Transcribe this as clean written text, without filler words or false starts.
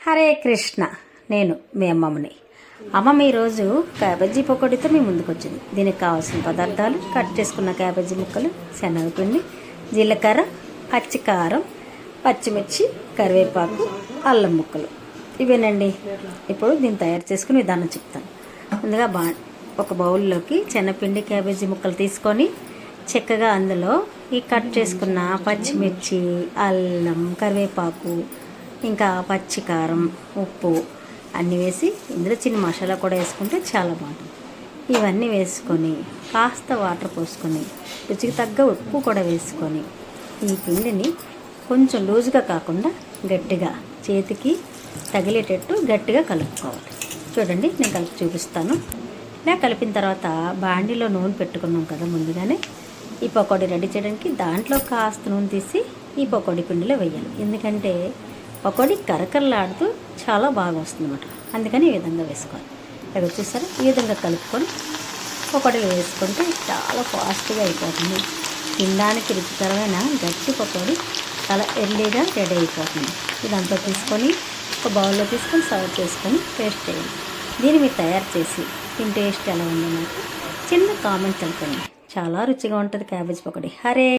హరే కృష్ణ. నేను మీ అమ్మమ్మని. అమ్మమ్మ ఈరోజు క్యాబేజీ పకోడీతో మీ ముందుకు వచ్చింది. దీనికి కావాల్సిన పదార్థాలు: కట్ చేసుకున్న క్యాబేజీ ముక్కలు, శనగపిండి, జీలకర్ర, పచ్చికారం, పచ్చిమిర్చి, కరివేపాకు, అల్లం ముక్కలు. ఇవేనండి. ఇప్పుడు దీన్ని తయారు చేసుకుని విధానం చెప్తాను. ముందుగా ఒక బౌల్లోకి శనగపిండి, క్యాబేజీ ముక్కలు తీసుకొని చక్కగా అందులో ఈ కట్ చేసుకున్న పచ్చిమిర్చి, అల్లం, కరివేపాకు, ఇంకా పచ్చికారం, ఉప్పు అన్నీ వేసి ఇందులో చిన్న మసాలా కూడా వేసుకుంటే చాలా బాగుంటుంది. ఇవన్నీ వేసుకొని కాస్త వాటర్ పోసుకొని రుచికి తగ్గ ఉప్పు కూడా వేసుకొని ఈ పిండిని కొంచెం లూజుగా కాకుండా గట్టిగా చేతికి తగిలేటట్టు గట్టిగా కలుపుకోవాలి. చూడండి, నేను కలిపి చూపిస్తాను. ఇలా కలిపిన తర్వాత బాండీలో నూనె పెట్టుకున్నాం కదా ముందుగానే. ఈ పకోడీ రెడీ చేయడానికి దాంట్లో కాస్త నూనె తీసి ఈ పకోడీ పిండిలో వేయాలి. ఎందుకంటే పకోడీ కరకరలాడుతూ చాలా బాగా వస్తుంది అన్నమాట. అందుకని ఈ విధంగా వేసుకోవాలి. అవి చూసారా, ఈ విధంగా కలుపుకొని పకోడీలు వేసుకుంటే చాలా ఫాస్ట్గా అయిపోతుంది. తినడానికి రుచికరమైన గట్టి పకోడీ చాలా ఎర్లీగా రెడీ అయిపోతుంది. ఇదంతా తీసుకొని ఒక బౌల్లో తీసుకొని సర్వ్ చేసుకొని టేస్ట్ చేయండి. దీన్ని మీరు తయారు చేసి దీని టేస్ట్ ఎలా ఉందో నాకు చిన్న కామెంట్ తెలపండి. చాలా రుచిగా ఉంటుంది క్యాబేజ్ పకోడీ. హరే